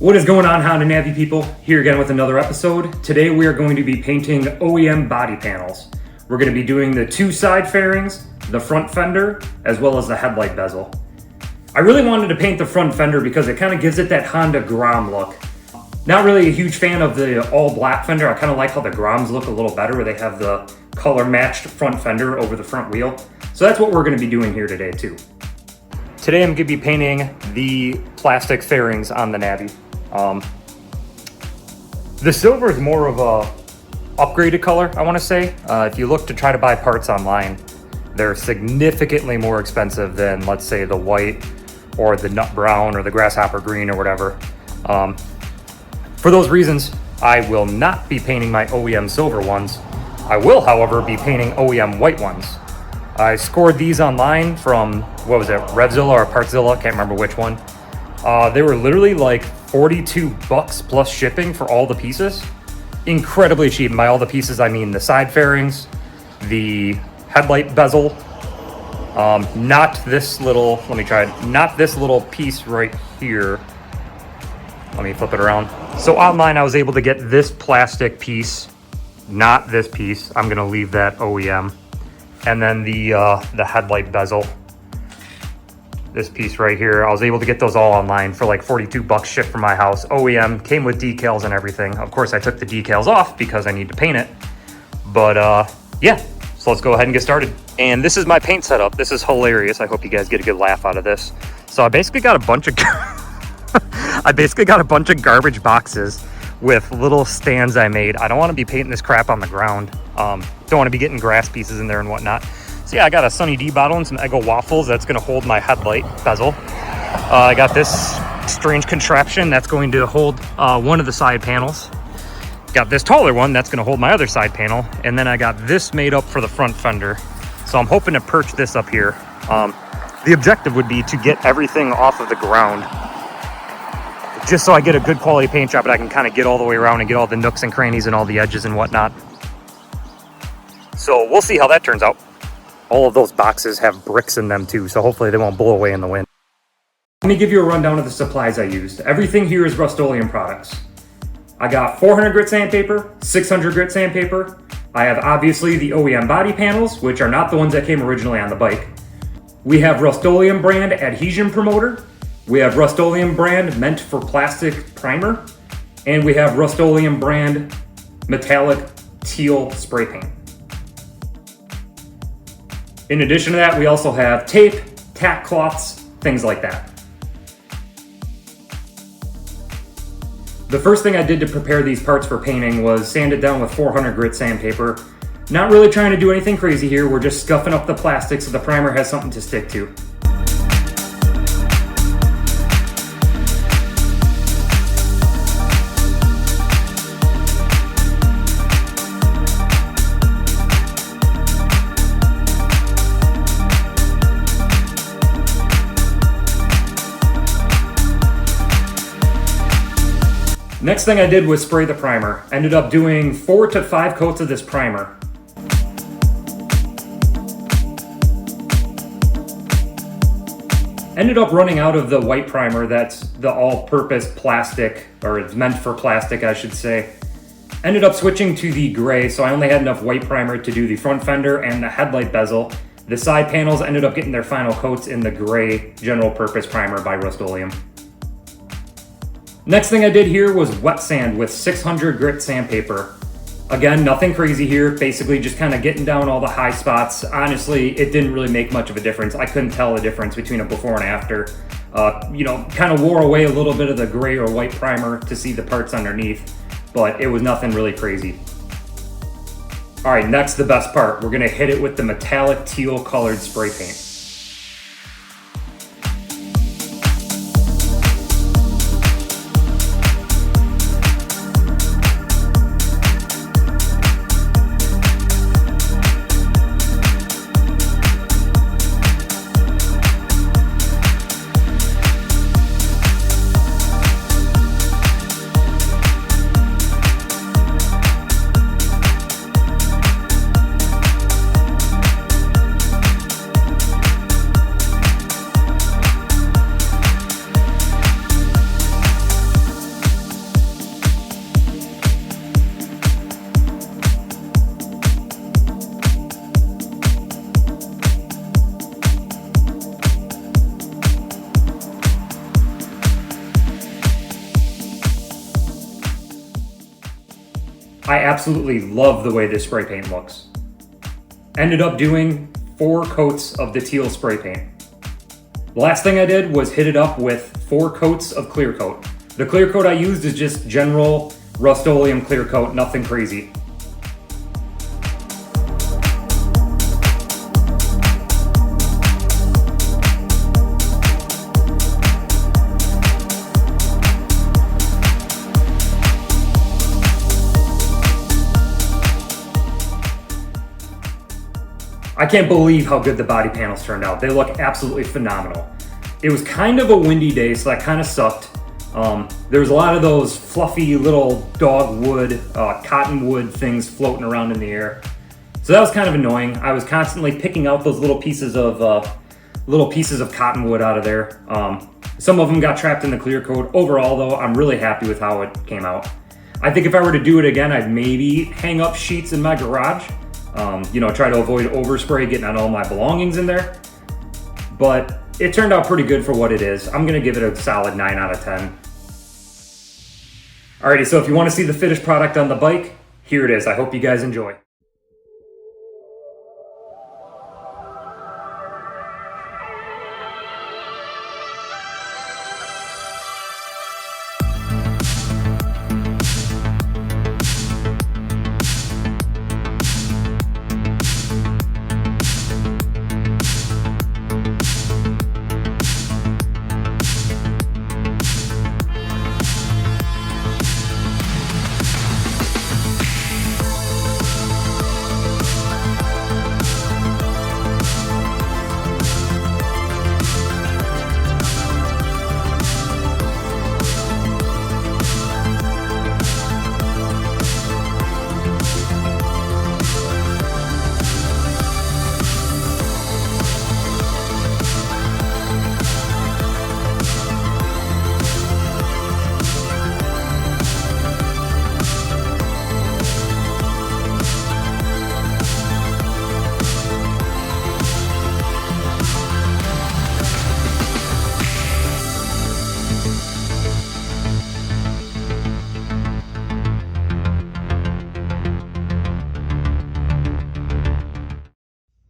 What is going on, Honda Navi people? Here again with another episode. Today we are going to be painting OEM body panels. We're going to be doing the two side fairings, the front fender, as well as the headlight bezel. I really wanted to paint the front fender because it kind of gives it that Honda Grom look. Not really a huge fan of the all black fender. I kind of like how the Groms look a little better, where they have the color matched front fender over the front wheel. So that's what we're going to be doing here today too. Today I'm going to be painting the plastic fairings on the Navi. The silver is more of a upgraded color, I want to say. If you look to try to buy parts online, they're significantly more expensive than, let's say, the white or the nut brown or the grasshopper green or whatever. For those reasons, I will not be painting my OEM silver ones. I will, however, be painting OEM white ones. I scored these online from, what was it, Revzilla or Partzilla, can't remember which one. They were literally like $42 plus shipping for all the pieces. Incredibly cheap. And by all the pieces, I mean the side fairings, the headlight bezel, not this little, let me try it, not this little piece right here. Let me flip it around. So online, I was able to get this plastic piece, not this piece. I'm gonna leave that OEM. And then the headlight bezel, this piece right here, I was able to get those all online for like $42 shipped from my house. OEM, came with decals and everything. Of course, I took the decals off because I need to paint it. But yeah, so let's go ahead and get started. And this is my paint setup. This is hilarious. I hope you guys get a good laugh out of this. So I basically got a bunch of garbage boxes with little stands I made. I don't want to be painting this crap on the ground. Don't want to be getting grass pieces in there and whatnot. So yeah, I got a Sunny D bottle and some Eggo waffles that's going to hold my headlight bezel. I got this strange contraption that's going to hold one of the side panels. Got this taller one that's going to hold my other side panel. And then I got this made up for the front fender. So I'm hoping to perch this up here. The objective would be to get everything off of the ground, just so I get a good quality paint job and I can kind of get all the way around and get all the nooks and crannies and all the edges and whatnot. So we'll see how that turns out. All of those boxes have bricks in them too, so hopefully they won't blow away in the wind. Let me give you a rundown of the supplies I used. Everything here is Rust-Oleum products. I got 400 grit sandpaper, 600 grit sandpaper. I have obviously the OEM body panels, which are not the ones that came originally on the bike. We have Rust-Oleum brand adhesion promoter. We have Rust-Oleum brand meant for plastic primer. And we have Rust-Oleum brand metallic teal spray paint. In addition to that, we also have tape, tack cloths, things like that. The first thing I did to prepare these parts for painting was sand it down with 400 grit sandpaper. Not really trying to do anything crazy here, we're just scuffing up the plastic so the primer has something to stick to. Next thing I did was spray the primer. Ended up doing 4 to 5 coats of this primer. Ended up running out of the white primer that's the all-purpose plastic, or it's meant for plastic, I should say. Ended up switching to the gray, so I only had enough white primer to do the front fender and the headlight bezel. The side panels ended up getting their final coats in the gray general purpose primer by Rust-Oleum. Next thing I did here was wet sand with 600 grit sandpaper. Again, nothing crazy here, basically just kind of getting down all the high spots. Honestly, it didn't really make much of a difference. I couldn't tell the difference between a before and after. Kind of wore away a little bit of the gray or white primer to see the parts underneath, but it was nothing really crazy. All right, next, the best part. We're gonna hit it with the metallic teal colored spray paint. I absolutely love the way this spray paint looks. Ended up doing 4 coats of the teal spray paint. The last thing I did was hit it up with 4 coats of clear coat. The clear coat I used is just general Rust-Oleum clear coat, nothing crazy. I can't believe how good the body panels turned out. They look absolutely phenomenal. It was kind of a windy day, so that kind of sucked. There was a lot of those fluffy little dogwood, cottonwood things floating around in the air. So that was kind of annoying. I was constantly picking out those little pieces of cottonwood out of there. Some of them got trapped in the clear coat. Overall though, I'm really happy with how it came out. I think if I were to do it again, I'd maybe hang up sheets in my garage. Try to avoid overspray getting on all my belongings in there. But it turned out pretty good for what it is. I'm gonna give it a solid 9 out of 10. Alrighty, so if you wanna see the finished product on the bike, here it is. I hope you guys enjoy.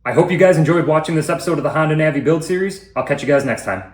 I hope you guys enjoyed watching this episode of the Honda Navi build series. I'll catch you guys next time.